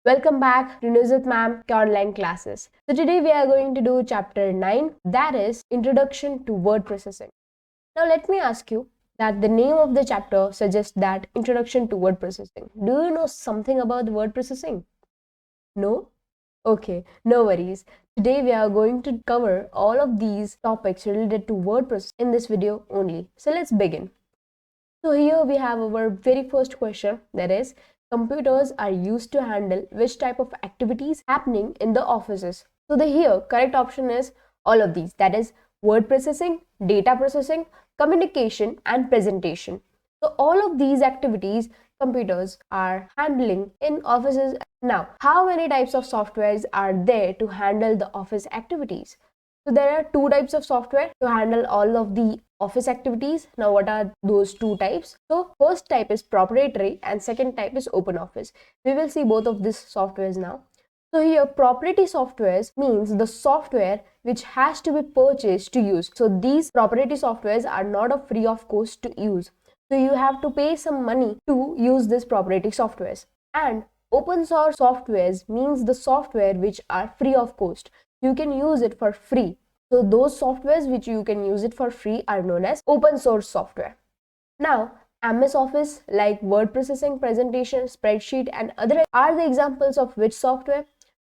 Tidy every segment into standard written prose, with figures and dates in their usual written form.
Welcome back to Nuzat Ma'am online classes. So today we are going to do chapter 9, that is Introduction to Word Processing. Now let me ask you that the name of the chapter suggests that Introduction to Word Processing. Do you know something about the word processing? No? Okay, no worries. Today we are going to cover all of these topics related to word processing in this video only. So let's begin. So here we have our very first question, that is, computers are used to handle which type of activities happening in the offices. So the here correct option is all of these, that is word processing, data processing, communication and presentation. So all of these activities computers are handling in offices. Now, how many types of softwares are there to handle the office activities? So there are two types of software to handle all of the office activities. Now, what are those two types? So first type is proprietary and second type is open office. We will see both of these softwares now. So here proprietary softwares means the software which has to be purchased to use. So these proprietary softwares are not a free of cost to use. So you have to pay some money to use this proprietary softwares. And open source softwares means the software which are free of cost. You can use it for free. So those softwares which you can use it for free are known as open source software. Now, MS Office like word processing, presentation, spreadsheet and other are the examples of which software?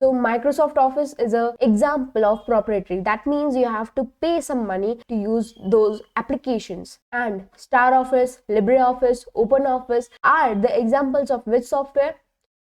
So Microsoft Office is an example of proprietary. That means you have to pay some money to use those applications. And Star Office, LibreOffice, OpenOffice are the examples of which software?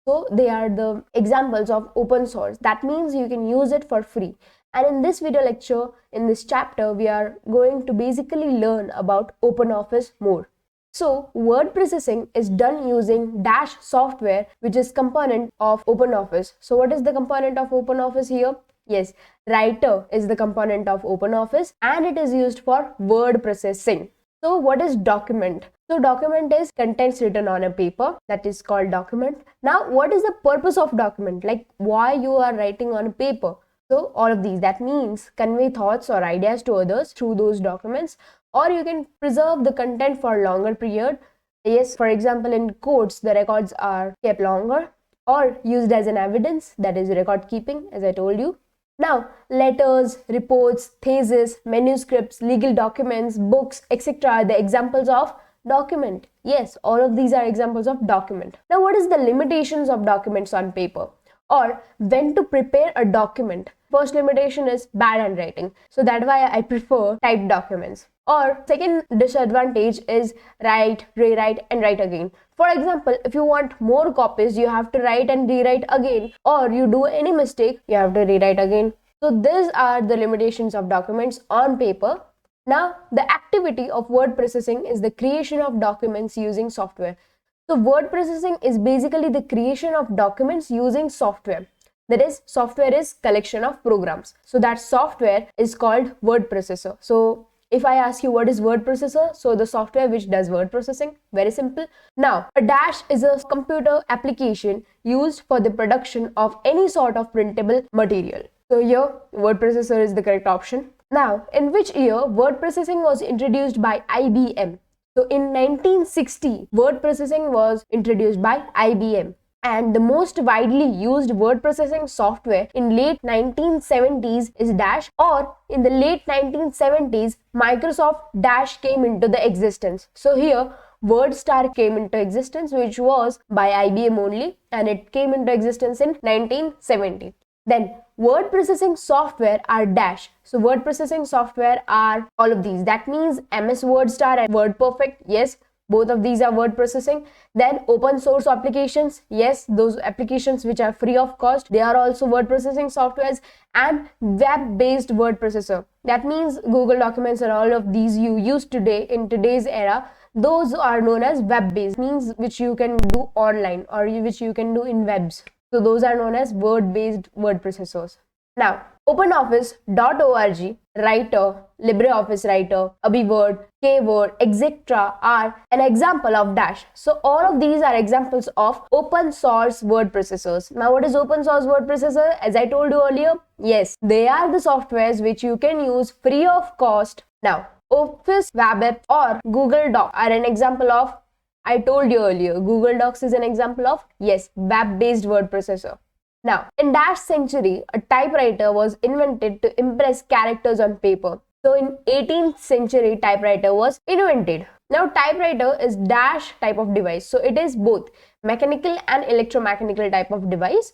So they are the examples of open source. That means you can use it for free. And in this video lecture, in this chapter, we are going to basically learn about OpenOffice more. So word processing is done using Dash software, which is component of OpenOffice. So what is the component of OpenOffice here? Yes, Writer is the component of OpenOffice and it is used for word processing. So what is document? So document is contents written on a paper, that is called document. Now what is the purpose of document? Like why you are writing on a paper? So all of these, that means convey thoughts or ideas to others through those documents, or you can preserve the content for a longer period. Yes, for example, in courts, the records are kept longer or used as an evidence, that is record keeping, as I told you. Now, letters, reports, theses, manuscripts, legal documents, books, etc. are the examples of document. Yes, all of these are examples of document. Now, what is the limitations of documents on paper? Or when to prepare a document? First limitation is bad handwriting. So that's why I prefer typed documents. Or second disadvantage is write, rewrite and write again. For example, if you want more copies, you have to write and rewrite again, or you do any mistake, you have to rewrite again. So these are the limitations of documents on paper. Now, the activity of word processing is the creation of documents using software. So word processing is basically the creation of documents using software. That is, software is collection of programs. So that software is called word processor. So if I ask you what is word processor, so the software which does word processing, very simple. Now, a Dash is a computer application used for the production of any sort of printable material. So here, word processor is the correct option. Now, in which year word processing was introduced by IBM? So in 1960, word processing was introduced by IBM. And the most widely used word processing software in late 1970s is Dash, or in the late 1970s, Microsoft Dash came into the existence. So here, WordStar came into existence, which was by IBM only, and it came into existence in 1970. Then word processing software are Dash. So word processing software are all of these. That means MS WordStar and WordPerfect. Yes, both of these are word processing. Then open source applications. Yes, those applications which are free of cost, they are also word processing softwares. And web-based word processor. That means Google Documents and all of these you use today in today's era. Those are known as web-based, means which you can do online or which you can do in webs. So those are known as word-based word processors. Now, OpenOffice.org, Writer, LibreOffice Writer, AbiWord, KWord, etc. are an example of Dash. So all of these are examples of open source word processors. Now, what is open source word processor? As I told you earlier, yes, they are the softwares which you can use free of cost. Now, Office Web App or Google Doc are an example of I told you earlier, Google Docs is an example of, yes, web-based word processor. Now, in dash century, a typewriter was invented to impress characters on paper. So in 18th century, typewriter was invented. Now, typewriter is dash type of device. So it is both mechanical and electromechanical type of device.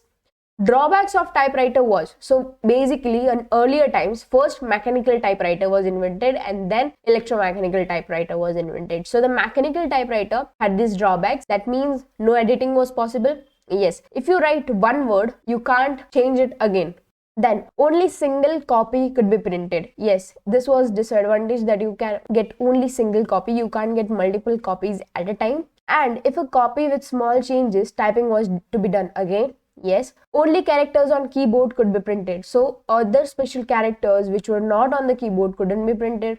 Drawbacks of typewriter was, so basically in earlier times, first mechanical typewriter was invented and then electromechanical typewriter was invented. So the mechanical typewriter had these drawbacks. That means no editing was possible. Yes, if you write one word, you can't change it again. Then only single copy could be printed. Yes, this was disadvantage, that you can get only single copy. You can't get multiple copies at a time. And if a copy with small changes, typing was to be done again. Yes, only characters on keyboard could be printed. So other special characters which were not on the keyboard couldn't be printed.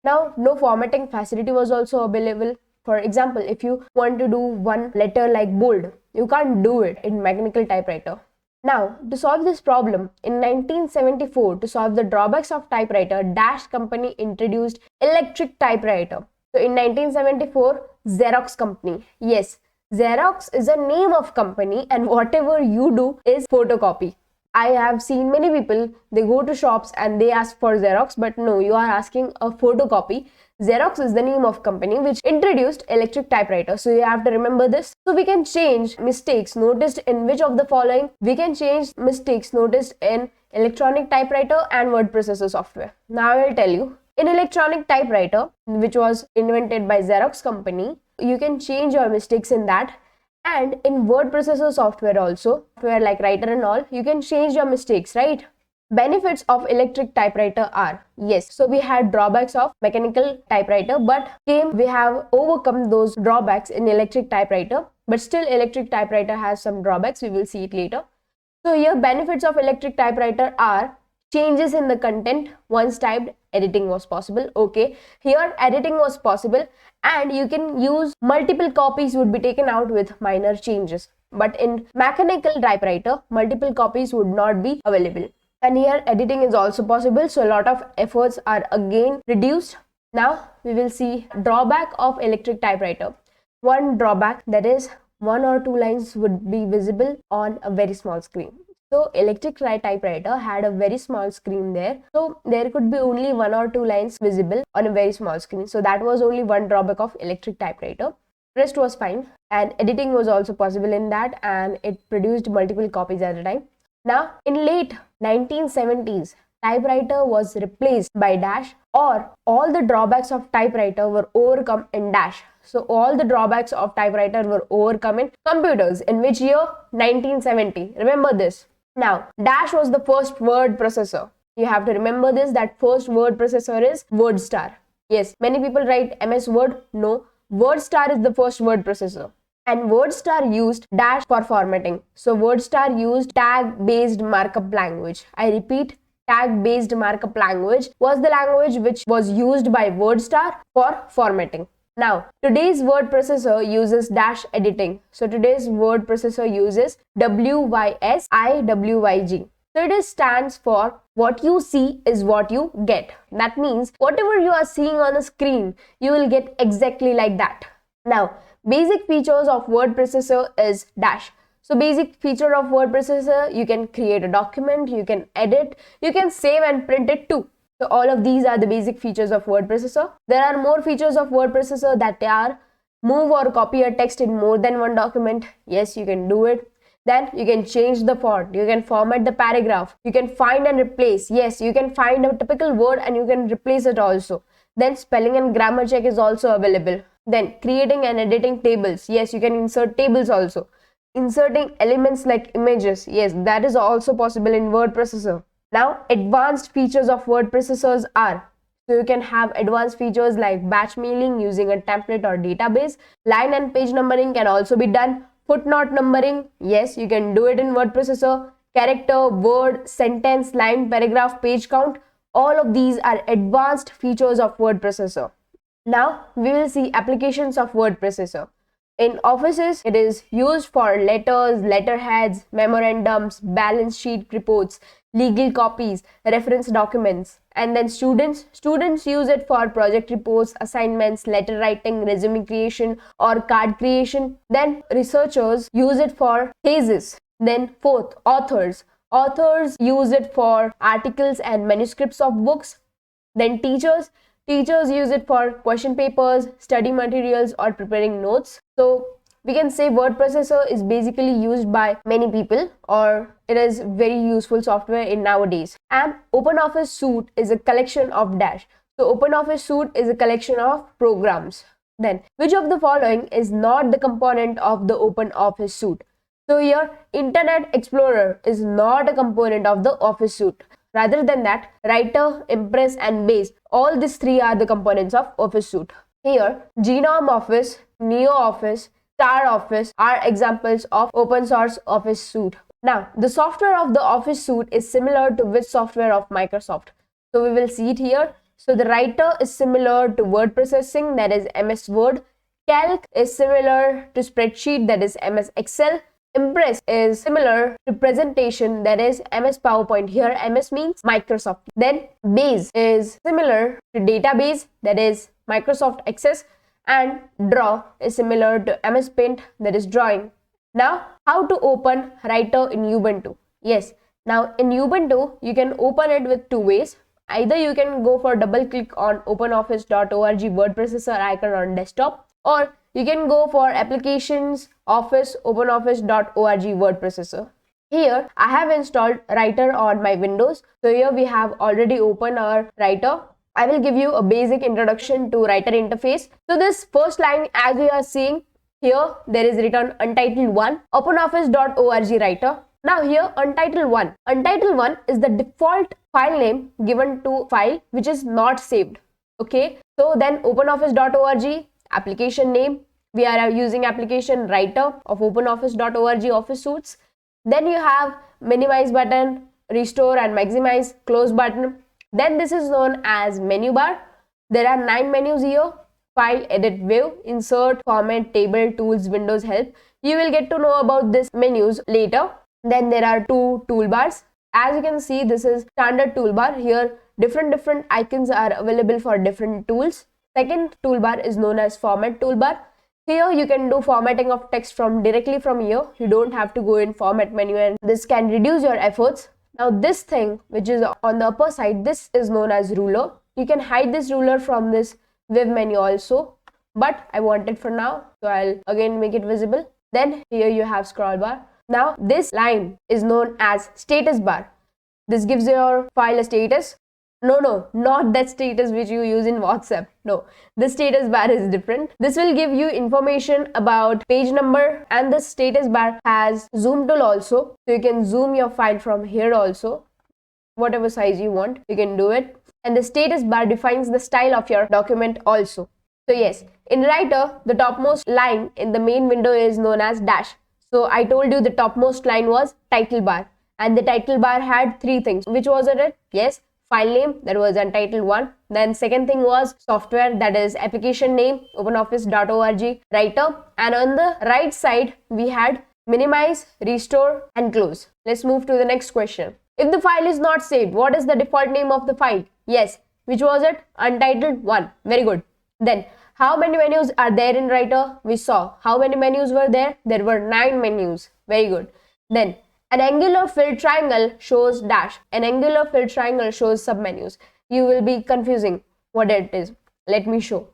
Now, no formatting facility was also available. For example, if you want to do one letter like bold, you can't do it in mechanical typewriter. Now, to solve this problem, in 1974, to solve the drawbacks of typewriter, Dash company introduced electric typewriter. So in 1974, Xerox company. Yes, Xerox is a name of company and whatever you do is photocopy. I have seen many people, they go to shops and they ask for Xerox, but no, you are asking a photocopy. Xerox is the name of company which introduced electric typewriter. So you have to remember this. So we can change mistakes noticed in which of the following? We can change mistakes noticed in electronic typewriter and word processor software. Now I will tell you. In electronic typewriter, which was invented by Xerox company, you can change your mistakes in that. And in word processor software also, where like writer and all, you can change your mistakes, right? Benefits of electric typewriter are, yes, so we had drawbacks of mechanical typewriter, but we have overcome those drawbacks in electric typewriter, but still electric typewriter has some drawbacks. We will see it later. So here benefits of electric typewriter are changes in the content. Once typed, editing was possible. Okay, here editing was possible and you can use multiple copies would be taken out with minor changes. But in mechanical typewriter, multiple copies would not be available. And here editing is also possible, so a lot of efforts are again reduced. Now we will see drawback of electric typewriter. One drawback, that is 1 or 2 lines would be visible on a very small screen. So electric typewriter had a very small screen there, so there could be only 1 or 2 lines visible on a very small screen. So that was only one drawback of electric typewriter. Rest was fine, and editing was also possible in that, and it produced multiple copies at a time. Now, in late 1970s, typewriter was replaced by Dash, or all the drawbacks of typewriter were overcome in Dash. So, all the drawbacks of typewriter were overcome in computers. In which year? 1970. Remember this. Now, Dash was the first word processor. You have to remember this, that first word processor is WordStar. Yes, many people write MS Word. No, WordStar is the first word processor. And WordStar used Dash for formatting. So WordStar used tag-based markup language. I repeat, tag-based markup language was the language which was used by WordStar for formatting. Now, today's word processor uses Dash editing. So today's word processor uses WYSIWYG. So it stands for what you see is what you get. That means whatever you are seeing on the screen, you will get exactly like that. Now, basic features of word processor is Dash. So basic feature of word processor, you can create a document, you can edit, you can save and print it too. So all of these are the basic features of word processor. There are more features of word processor, that are move or copy a text in more than one document. Yes, you can do it. Then you can change the font, you can format the paragraph, you can find and replace. Yes, you can find a typical word and you can replace it also. Then spelling and grammar check is also available. Then creating and editing tables. Yes, you can insert tables also. Inserting elements like images. Yes, that is also possible in word processor. Now, advanced features of word processors are, so you can have advanced features like batch mailing using a template or database. Line and page numbering can also be done. Footnote numbering. Yes, you can do it in word processor. Character, word, sentence, line, paragraph, page count. All of these are advanced features of word processor. Now, we will see applications of word processor. In offices, it is used for letters, letterheads, memorandums, balance sheet reports, legal copies, reference documents. And then students use it for project reports, assignments, letter writing, resume creation, or card creation. Then researchers use it for thesis. Then fourth, authors use it for articles and manuscripts of books. Then teachers use it for question papers, study materials, or preparing notes. So we can say word processor is basically used by many people, or it is very useful software in nowadays. And OpenOffice Suite is a collection of dash. So OpenOffice Suite is a collection of programs. Then which of the following is not the component of the OpenOffice Suite? So here Internet Explorer is not a component of the Office Suite. Rather than that, Writer, Impress, and Base, all these three are the components of Office Suite. Here, Genome Office, Neo Office, Star Office are examples of open source Office Suite. Now, the software of the Office Suite is similar to which software of Microsoft? So we will see it here. So the Writer is similar to word processing, that is MS Word. Calc is similar to spreadsheet, that is MS Excel. Impress is similar to presentation, that is MS PowerPoint. Here MS means Microsoft. Then Base is similar to database, that is Microsoft Access. And Draw is similar to MS Paint, that is drawing. Now, how to open Writer in Ubuntu? Yes, now in Ubuntu you can open it with two ways. Either you can go for double click on openoffice.org word processor icon on desktop, or you can go for applications, office, openoffice.org word processor. Here I have installed Writer on my Windows. So here we have already opened our Writer. I will give you a basic introduction to Writer interface. So this first line, as you are seeing here, there is written Untitled 1, openoffice.org Writer. Now here Untitled 1. Untitled 1 is the default file name given to file which is not saved. Okay, so then openoffice.org, application name, we are using application Writer of openoffice.org Office Suites. Then you have minimize button, restore and maximize, close button. Then this is known as menu bar. There are 9 menus here: file, edit, view, insert, format, table, tools, windows, help. You will get to know about these menus later. Then there are 2 toolbars. As you can see, this is standard toolbar. Here different icons are available for different tools. Second toolbar is known as format toolbar. Here you can do formatting of text directly from here. You don't have to go in format menu, and this can reduce your efforts. Now this thing which is on the upper side, this is known as ruler. You can hide this ruler from this Viv menu also, but I want it for now, so I'll again make it visible. Then here you have scroll bar. Now this line is known as status bar. This gives your file a status. No, not that status which you use in WhatsApp. No, the status bar is different. This will give you information about page number, and the status bar has zoom tool also. So you can zoom your file from here also. Whatever size you want, you can do it. And the status bar defines the style of your document also. So yes, in Writer, the topmost line in the main window is known as dash. So I told you the topmost line was title bar. And the title bar had 3 things. Which was it? Yes, file name, that was Untitled 1. Then second thing was software, that is application name, openoffice.org Writer. And on the right side, we had minimize, restore and close. Let's move to the next question. If the file is not saved, what is the default name of the file? Yes, which was it? Untitled 1. Very good. Then how many menus are there in Writer? We saw. How many menus were there? There were 9 menus. Very good. Then an angular filled triangle shows dash. An angular filled triangle shows submenus. You will be confusing what it is. Let me show.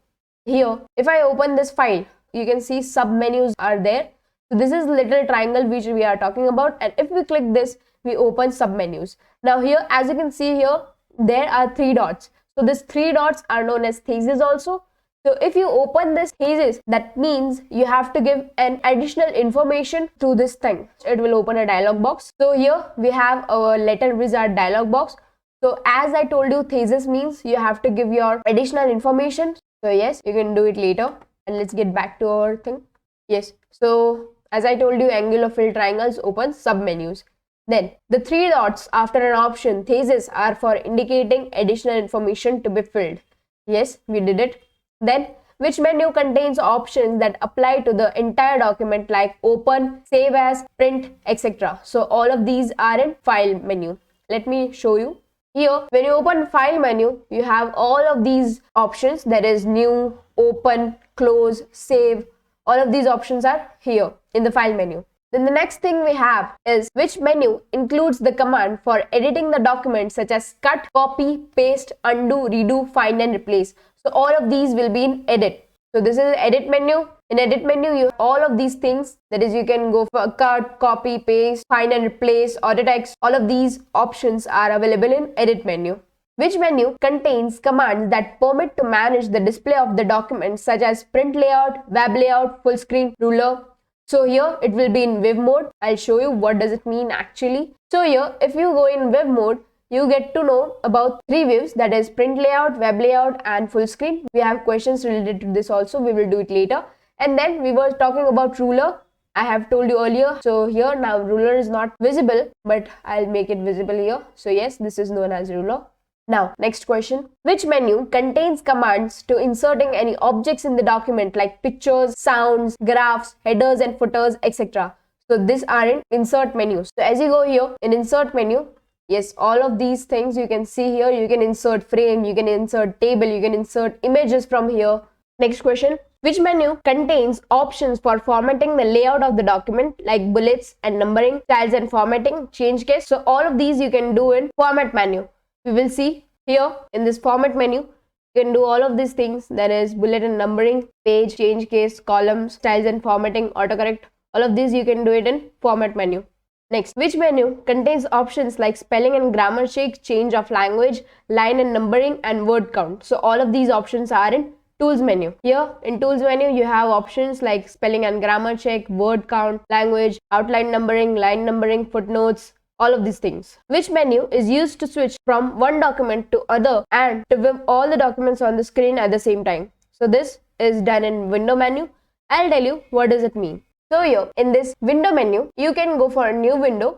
Here, if I open this file, you can see submenus are there. So this is little triangle which we are talking about, and if we click this, we open submenus. Now here, as you can see here, there are 3 dots. So these 3 dots are known as thesis also. So if you open this thesis, that means you have to give an additional information to this thing. It will open a dialog box. So here we have our letter wizard dialog box. So as I told you, thesis means you have to give your additional information. So yes, you can do it later. And let's get back to our thing. Yes, so as I told you, angular filled triangles open submenus. Then the 3 dots after an option thesis are for indicating additional information to be filled. Yes, we did it. Then which menu contains options that apply to the entire document like open, save as, print, etc. So all of these are in file menu. Let me show you. Here, when you open file menu, you have all of these options. There is new, open, close, save. All of these options are here in the file menu. Then the next thing we have is which menu includes the command for editing the document such as cut, copy, paste, undo, redo, find and replace. So all of these will be in edit. So this is edit menu. In edit menu, you have all of these things. That is, you can go for cut, copy, paste, find and replace, auto text. All of these options are available in edit menu. Which menu contains commands that permit to manage the display of the document such as print layout, web layout, full screen, ruler. So here it will be in Viv mode. I'll show you what does it mean actually. So here, if you go in Viv mode, you get to know about 3 views, that is print layout, web layout and full screen. We have questions related to this also. We will do it later. And then we were talking about ruler. I have told you earlier. So here now ruler is not visible, but I'll make it visible here. So yes, this is known as ruler. Now, next question. Which menu contains commands to inserting any objects in the document like pictures, sounds, graphs, headers and footers, etc. So these are in insert menu. So as you go here in insert menu, yes, all of these things you can see here. You can insert frame, you can insert table, you can insert images from here. Next question. Which menu contains options for formatting the layout of the document like bullets and numbering, styles and formatting, change case. So all of these you can do in format menu. We will see here in this format menu, you can do all of these things. That is bullet and numbering, page, change case, columns, styles and formatting, autocorrect. All of these you can do it in format menu. Next, which menu contains options like spelling and grammar check, change of language, line and numbering and word count. So all of these options are in tools menu. Here in tools menu, you have options like spelling and grammar check, word count, language, outline numbering, line numbering, footnotes, all of these things. Which menu is used to switch from one document to other and to view all the documents on the screen at the same time? So this is done in window menu. I'll tell you what does it mean. So here in this window menu, you can go for a new window.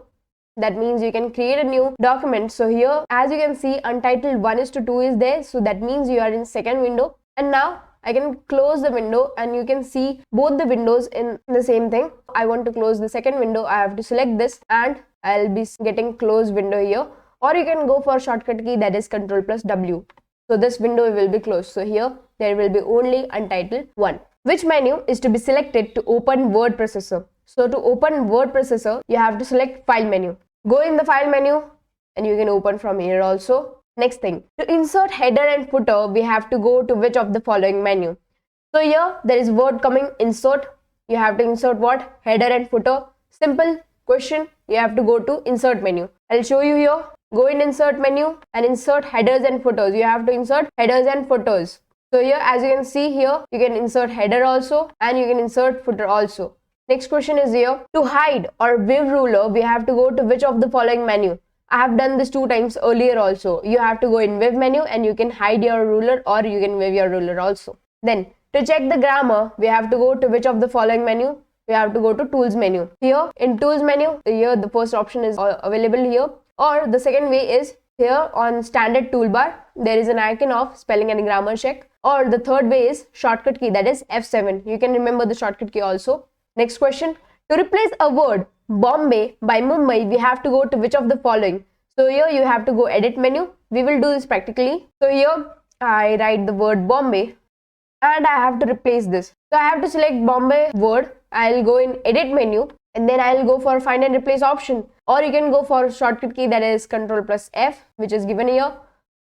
That means you can create a new document. So here, as you can see, untitled 1:2 is there. So that means you are in second window. And now I can close the window and you can see both the windows in the same thing. I want to close the second window. I have to select this and I'll be getting close window here. Or you can go for shortcut key, that is Ctrl+W. So this window will be closed. So here there will be only untitled 1. Which menu is to be selected to open word processor? So to open word processor, you have to select file menu. Go in the file menu and you can open from here also. Next thing, to insert header and footer, we have to go to which of the following menu? So here there is word coming insert. You have to insert what? Header and footer. Simple question. You have to go to insert menu. I'll show you here. Go in insert menu and insert headers and footers. You have to insert headers and footers. So here, as you can see here, you can insert header also and you can insert footer also. Next question is here. To hide or view ruler, we have to go to which of the following menu? I have done this 2 times earlier also. You have to go in Viv menu and you can hide your ruler or you can view your ruler also. Then to check the grammar, we have to go to which of the following menu? We have to go to tools menu. Here in tools menu, here the first option is available here, or the second way is here on standard toolbar. There is an icon of spelling and grammar check, or the third way is shortcut key, that is F7. You can remember the shortcut key also. Next question. To replace a word Bombay by Mumbai, we have to go to which of the following? So here you have to go edit menu. We will do this practically. So here I write the word Bombay and I have to replace this. So I have to select Bombay word. I'll go in edit menu and then I'll go for find and replace option, or you can go for shortcut key, that is Ctrl+F, which is given here.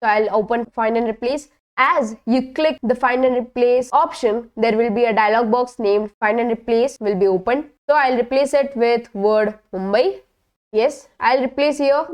So I'll open find and replace. As you click the find and replace option, there will be a dialog box named find and replace will be opened. So I'll replace it with word Mumbai. Yes, I'll replace here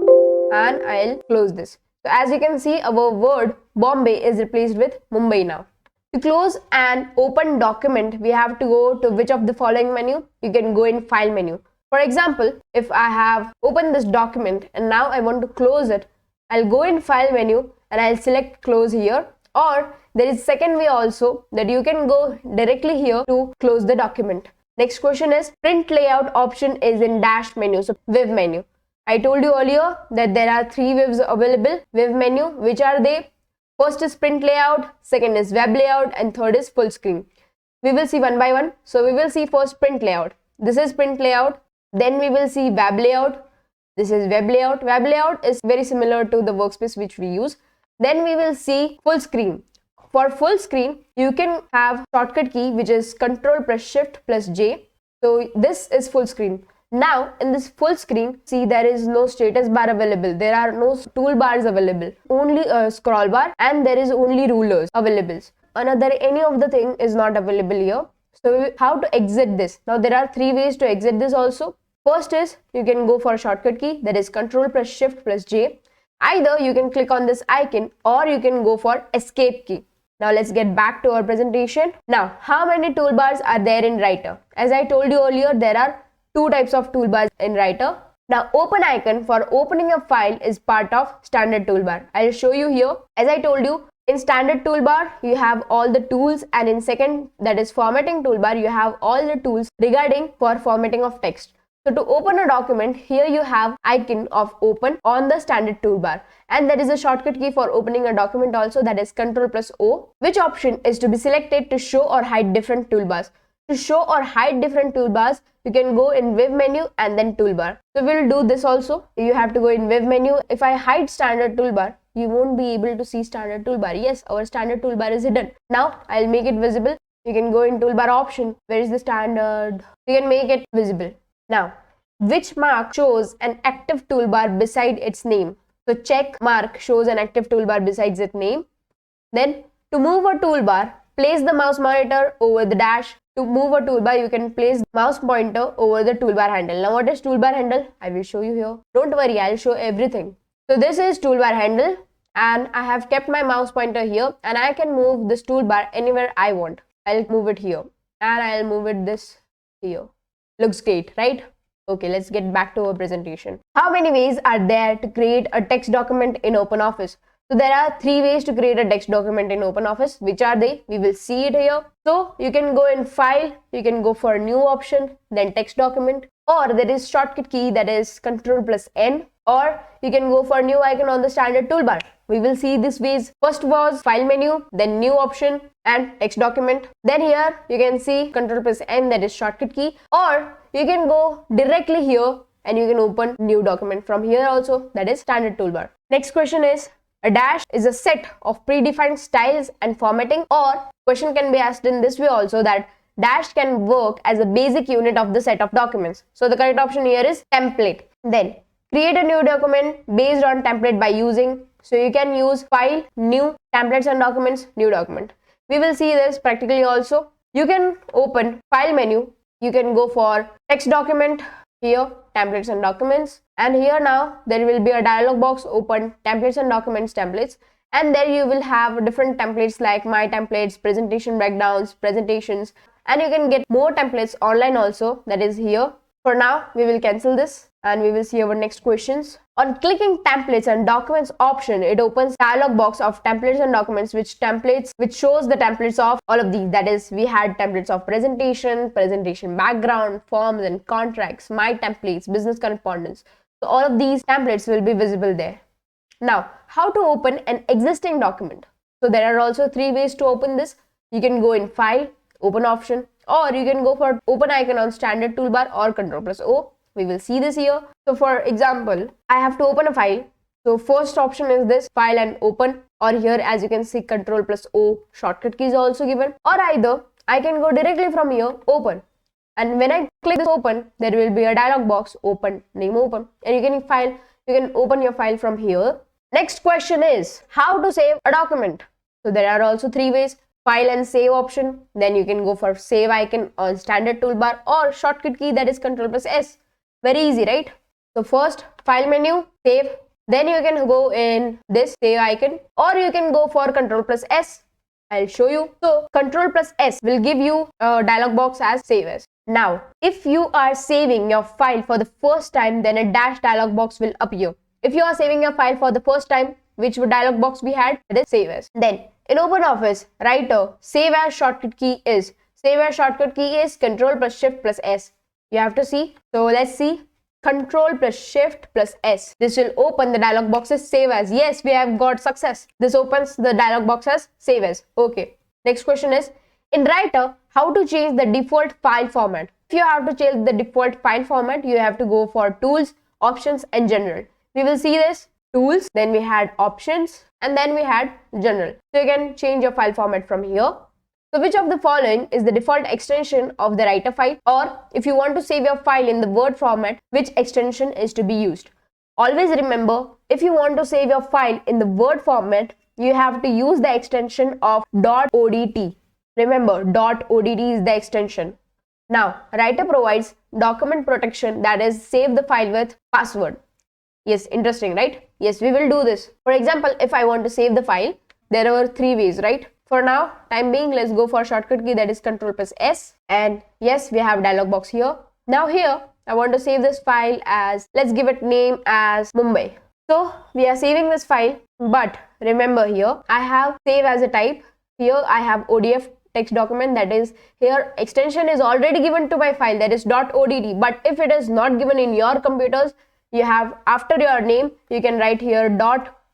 and I'll close this. So as you can see, our word Bombay is replaced with Mumbai now. To close an open document, we have to go to which of the following menu? You can go in file menu. For example, if I have opened this document and now I want to close it, I'll go in file menu and I'll select close here. Or there is second way also, that you can go directly here to close the document. Next question is print layout option is in dash menu, so Viv menu. I told you earlier that there are 3 Vivs available. Viv menu, which are they? First is print layout, second is web layout, and third is full screen. We will see one by one. So we will see first print layout. This is print layout. Then we will see web layout. This is web layout. Web layout is very similar to the workspace which we use. Then we will see full screen. For full screen, you can have shortcut key which is Ctrl plus Shift plus J. So this is full screen. Now in this full screen, see there is no status bar available. There are no toolbars available. Only a scroll bar and there is only rulers available. Another any of the thing is not available here. So how to exit this? Now there are three ways to exit this also. First is you can go for a shortcut key, that is Ctrl plus Shift plus J. Either you can click on this icon or you can go for escape key. Now let's get back to our presentation. Now how many toolbars are there in Writer? As I told you earlier, there are two types of toolbars in Writer. Now open icon for opening a file is part of standard toolbar. I'll show you here. As I told you, in standard toolbar you have all the tools, and in second, that is formatting toolbar, you have all the tools regarding for formatting of text. So to open a document, here you have icon of open on the standard toolbar, and there is a shortcut key for opening a document also, that is Ctrl plus O. Which option is to be selected to show or hide different toolbars? To show or hide different toolbars, you can go in View menu and then toolbar. So we'll do this also. You have to go in View menu. If I hide standard toolbar, you won't be able to see standard toolbar. Yes, our standard toolbar is hidden. Now I'll make it visible. You can go in toolbar option. Where is the standard? You can make it visible. Now, which mark shows an active toolbar beside its name? So check mark shows an active toolbar besides its name. Then to move a toolbar, place the mouse monitor over the dash. To move a toolbar, you can place mouse pointer over the toolbar handle. Now what is toolbar handle? I will show you here. Don't worry, I'll show everything. So this is toolbar handle, and I have kept my mouse pointer here, and I can move this toolbar anywhere I want. I'll move it here and I'll move it this here. Looks great, right? Okay, let's get back to our presentation. How many ways are there to create a text document in OpenOffice? So there are three ways to create a text document in OpenOffice. Which are they? We will see it here. So you can go in File, you can go for a new option, then text document, or there is shortcut key, that is Ctrl plus N, or you can go for new icon on the standard toolbar. We will see these ways. First was File menu, then new option and text document. Then here you can see Ctrl plus N, that is shortcut key, or you can go directly here and you can open new document from here also, that is standard toolbar. Next question is, a dash is a set of predefined styles and formatting, or question can be asked in this way also, that dash can work as a basic unit of the set of documents. So the correct option here is template. Then create a new document based on template by using, so you can use File, New, Templates and Documents, New Document. We will see this practically also. You can open File menu, you can go for text document, here Templates and Documents, and here now there will be a dialog box open Templates and Documents templates, and there you will have different templates like My Templates, Presentation Breakdowns, Presentations, and you can get more templates online also, that is here. For now we will cancel this and we will see our next questions. On clicking Templates and Documents option, it opens dialog box of Templates and Documents, which shows the templates of all of these. That is, we had templates of presentation, presentation background, forms and contracts, My Templates, business correspondence. So all of these templates will be visible there. Now, how to open an existing document? So there are also three ways to open this. You can go in File, Open option, or you can go for open icon on standard toolbar or Ctrl plus O. We will see this here. So for example, I have to open a file. So first option is this, File and Open, or here as you can see Ctrl plus O shortcut key is also given, or either I can go directly from here, Open, and when I click this Open, there will be a dialog box, Open, name Open, and you can open your file from here. Next question is how to save a document. So there are also three ways, File and Save option, then you can go for Save icon on standard toolbar or shortcut key, that is Ctrl plus S. Very easy, right? So first File menu, Save, then you can go in this Save icon, or you can go for Ctrl plus S. I'll show you. So Ctrl plus S will give you a dialog box as Save As. Now, if you are saving your file for the first time, then a dash dialog box will appear. If you are saving your file for the first time, which dialog box we had, it is Save As. Then in OpenOffice Writer, Save As shortcut key is Ctrl plus Shift plus S. You have to see. So let's see. Control plus Shift plus S. This will open the dialog box as Save As. Yes, we have got success. This opens the dialog box as Save As. Okay. Next question is, in Writer, how to change the default file format? If you have to change the default file format, you have to go for Tools, Options and General. We will see this. Tools, then we had Options, and then we had General. So you can change your file format from here. So which of the following is the default extension of the Writer file? Or if you want to save your file in the Word format, which extension is to be used? Always remember, if you want to save your file in the Word format, you have to use the extension of .odt. Remember, .odt is the extension. Now, Writer provides document protection, that is, save the file with password. Yes, interesting, right? Yes, we will do this. For example, if I want to save the file, there are 3 ways, right? For now, time being, let's go for shortcut key, that is Ctrl plus S. And yes, we have dialog box here. Now here, I want to save this file as, let's give it name as Mumbai. So we are saving this file, but remember here, I have save as a type. Here I have ODF text document, that is, here extension is already given to my file, that is .odt. But if it is not given in your computers, you have after your name, you can write here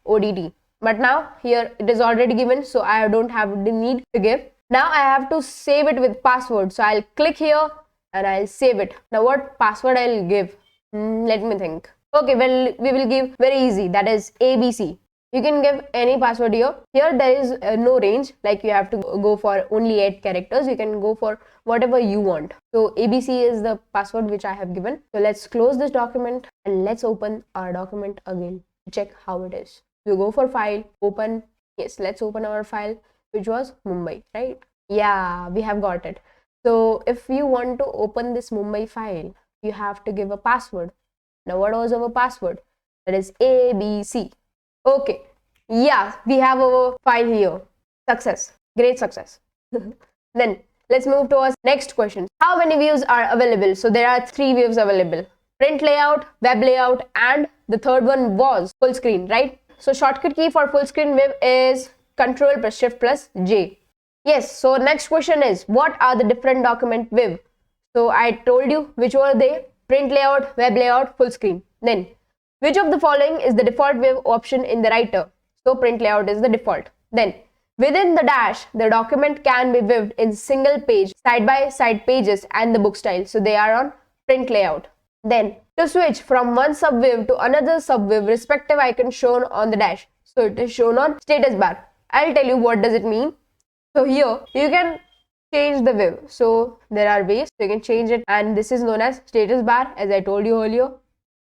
.odt. But now here it is already given, so I don't have the need to give. Now I have to save it with password. So I'll click here and I'll save it. Now what password I'll give? Let me think. Okay, well, we will give very easy, that is ABC. You can give any password here. Here there is no range, like you have to go for only 8 characters. You can go for whatever you want. So ABC is the password which I have given. So let's close this document and let's open our document again. Check how it is. You go for file, open. Yes, let's open our file, which was Mumbai, right? Yeah, we have got it. So if you want to open this Mumbai file, you have to give a password. Now what was our password? That is ABC. Okay, yeah, we have our file here. Success, great success. Then let's move to our next question. How many views are available? So there are 3 views available: print layout, web layout, and the third one was full screen, right? So shortcut key for full screen view is Ctrl plus Shift plus J. Yes, so next question is, what are the different document view? So I told you which were they: print layout, web layout, full screen. Then which of the following is the default view option in the Writer? So print layout is the default. Then within the dash, the document can be viewed in single page, side by side pages, and the book style. So they are on print layout. Then to switch from one subview to another subview, respective icon shown on the dash. So it is shown on status bar. I'll tell you what does it mean. So here you can change the view. So there are ways you can change it, and this is known as status bar, as I told you earlier.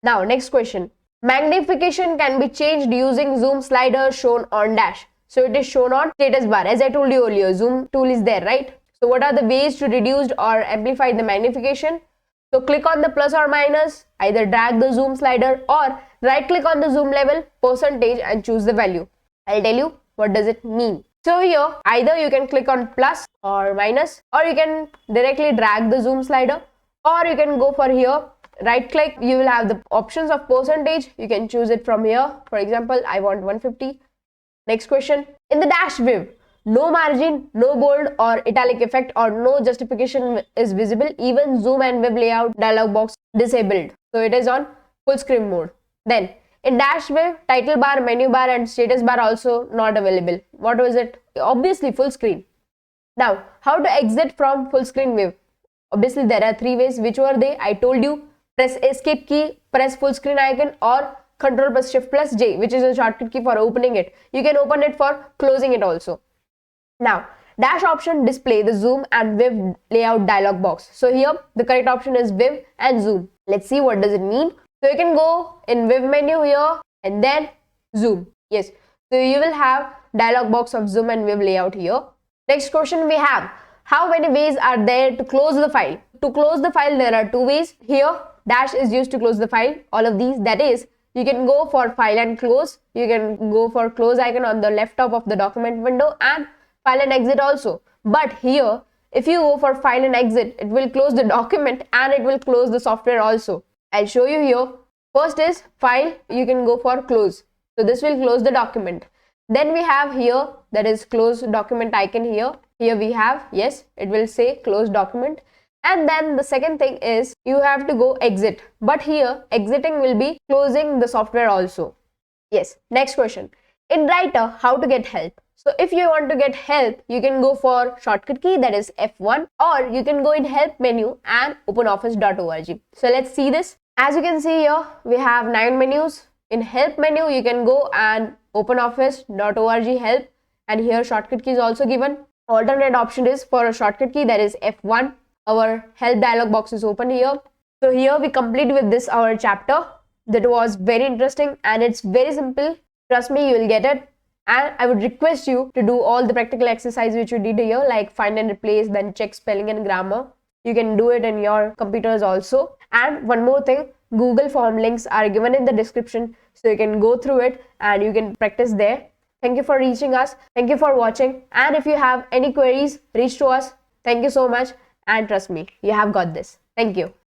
Now next question. Magnification can be changed using zoom slider shown on dash. So it is shown on status bar. As I told you earlier, zoom tool is there, right? So what are the ways to reduce or amplify the magnification? So click on the plus or minus, either drag the zoom slider or right click on the zoom level, percentage, and choose the value. I'll tell you what does it mean. So here either you can click on plus or minus, or you can directly drag the zoom slider, or you can go for here, right click, you will have the options of percentage. You can choose it from here. For example, I want 150. Next question. In the dash view, no margin, no bold or italic effect, or no justification is visible. Even zoom and web layout dialog box disabled. So it is on full screen mode. Then in dash view, title bar, menu bar, and status bar also not available. What was it? Obviously full screen. Now how to exit from full screen view? Obviously there are 3 ways. Which were they? I told you, press escape key, press full screen icon, or Ctrl plus Shift plus J, which is a shortcut key for opening it. You can open it for closing it also. Now dash option display the zoom and web layout dialog box. So here the correct option is web and zoom. Let's see what does it mean. So you can go in web menu here and then zoom. Yes, so you will have dialog box of zoom and web layout here. Next question we have, how many ways are there to close the file? To close the file there are 2 ways. Here dash is used to close the file, all of these, that is, you can go for file and close, you can go for close icon on the left top of the document window, and file and exit also. But here if you go for file and exit, it will close the document and it will close the software also. I'll show you here. First is file, you can go for close, so this will close the document. Then we have here, that is close document icon here. Here we have, yes, it will say close document. And then the second thing is you have to go exit. But here exiting will be closing the software also. Yes, next question. In Writer, how to get help? So if you want to get help, you can go for shortcut key, that is F1, or you can go in help menu and openoffice.org. So let's see this. As you can see here, we have 9 menus. In help menu, you can go and openoffice.org help, and here shortcut key is also given. Alternate option is for a shortcut key, that is F1. Our help dialog box is open here. So here we complete with this our chapter. That was very interesting and it's very simple. Trust me, you will get it. And I would request you to do all the practical exercise which you did here, like find and replace, then check spelling and grammar. You can do it in your computers also. And one more thing, Google form links are given in the description, so you can go through it and you can practice there. Thank you for reaching us. Thank you for watching. And if you have any queries, reach to us. Thank you so much. And trust me, you have got this. Thank you.